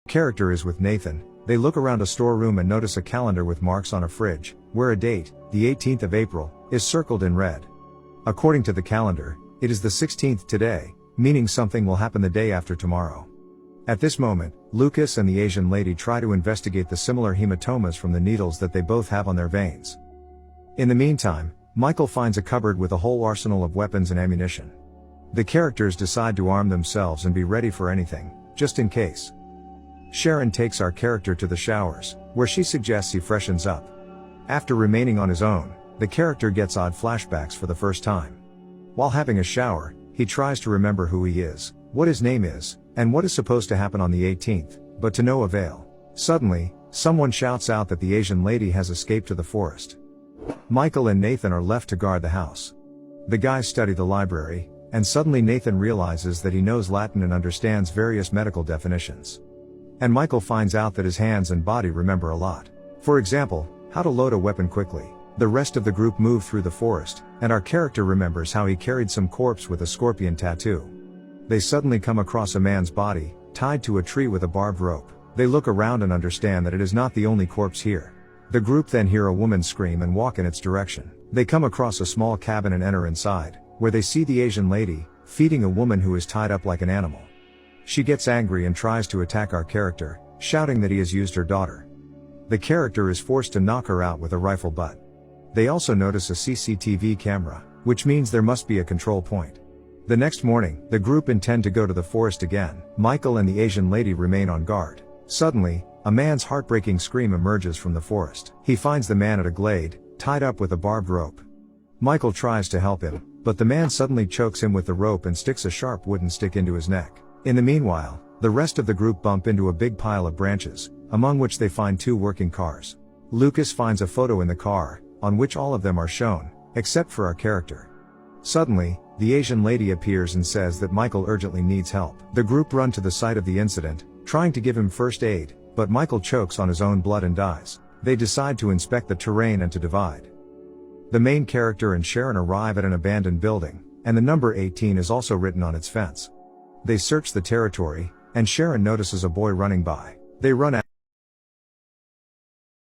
Character is with Nathan. They look around a storeroom and notice a calendar with marks on a fridge, where a date, the 18th of April, is circled in red. According to the calendar, it is the 16th today, meaning something will happen the day after tomorrow. At this moment, Lucas and the Asian lady try to investigate the similar hematomas from the needles that they both have on their veins. In the meantime, Michael finds a cupboard with a whole arsenal of weapons and ammunition. The characters decide to arm themselves and be ready for anything, just in case. Sharon takes our character to the showers, where she suggests he freshens up. After remaining on his own, the character gets odd flashbacks for the first time. While having a shower, he tries to remember who he is, what his name is, and what is supposed to happen on the 18th, but to no avail. Suddenly, someone shouts out that the Asian lady has escaped to the forest. Michael and Nathan are left to guard the house. The guys study the library, and suddenly Nathan realizes that he knows Latin and understands various medical definitions. And Michael finds out that his hands and body remember a lot. For example, how to load a weapon quickly. The rest of the group move through the forest, and our character remembers how he carried some corpse with a scorpion tattoo. They suddenly come across a man's body, tied to a tree with a barbed rope. They look around and understand that it is not the only corpse here. The group then hear a woman scream and walk in its direction. They come across a small cabin and enter inside, where they see the Asian lady, feeding a woman who is tied up like an animal. She gets angry and tries to attack our character, shouting that he has used her daughter. The character is forced to knock her out with a rifle butt. They also notice a CCTV camera, which means there must be a control point. The next morning, the group intend to go to the forest again. Michael and the Asian lady remain on guard. Suddenly, a man's heartbreaking scream emerges from the forest. He finds the man at a glade, tied up with a barbed rope. Michael tries to help him, but the man suddenly chokes him with the rope and sticks a sharp wooden stick into his neck. In the meanwhile, the rest of the group bump into a big pile of branches, among which they find two working cars. Lucas finds a photo in the car, on which all of them are shown, except for our character. Suddenly, the Asian lady appears and says that Michael urgently needs help. The group run to the site of the incident, trying to give him first aid, but Michael chokes on his own blood and dies. They decide to inspect the terrain and to divide. The main character and Sharon arrive at an abandoned building, and the number 18 is also written on its fence. They search the territory, and Sharon notices a boy running by. They run